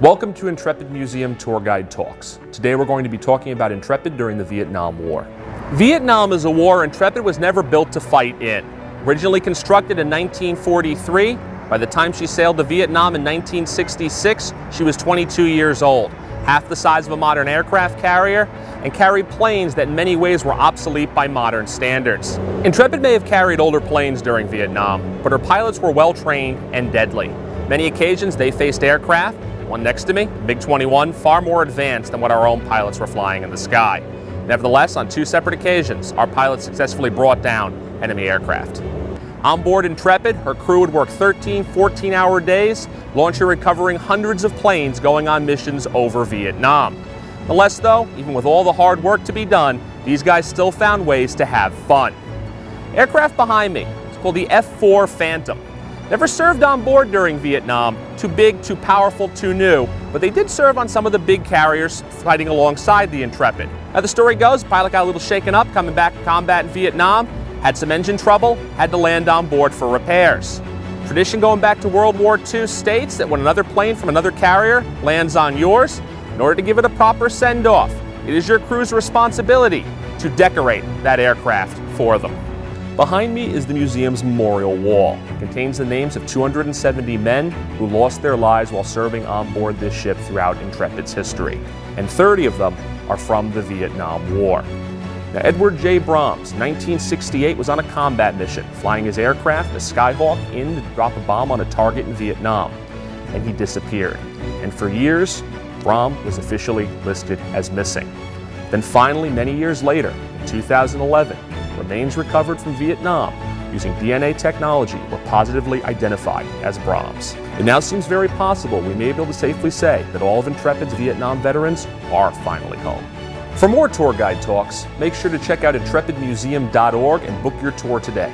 Welcome to Intrepid Museum Tour Guide Talks. Today we're going to be talking about Intrepid during the Vietnam War. Vietnam is a war Intrepid was never built to fight in. Originally constructed in 1943, by the time she sailed to Vietnam in 1966, she was 22 years old, half the size of a modern aircraft carrier, and carried planes that in many ways were obsolete by modern standards. Intrepid may have carried older planes during Vietnam, but her pilots were well trained and deadly. Many occasions they faced aircraft, one next to me, MiG-21, far more advanced than what our own pilots were flying in the sky. Nevertheless, on two separate occasions, our pilots successfully brought down enemy aircraft. On board Intrepid, her crew would work 13, 14-hour days, launching and recovering hundreds of planes going on missions over Vietnam. Nonetheless, though, even with all the hard work to be done, these guys still found ways to have fun. Aircraft behind me is called the F-4 Phantom. Never served on board during Vietnam, too big, too powerful, too new, but they did serve on some of the big carriers fighting alongside the Intrepid. Now the story goes, the pilot got a little shaken up coming back to combat in Vietnam, had some engine trouble, had to land on board for repairs. Tradition going back to World War II states that when another plane from another carrier lands on yours, in order to give it a proper send-off, it is your crew's responsibility to decorate that aircraft for them. Behind me is the museum's memorial wall. It contains the names of 270 men who lost their lives while serving on board this ship throughout Intrepid's history, and 30 of them are from the Vietnam War. Now, Edward J Brahms, 1968, was on a combat mission, flying his aircraft, the Skyhawk, in to drop a bomb on a target in Vietnam, and he disappeared. And for years, Brahms was officially listed as missing. Then finally, many years later, in 2011, remains recovered from Vietnam using DNA technology were positively identified as Brahms. It now seems very possible we may be able to safely say that all of Intrepid's Vietnam veterans are finally home. For more tour guide talks, make sure to check out intrepidmuseum.org and book your tour today.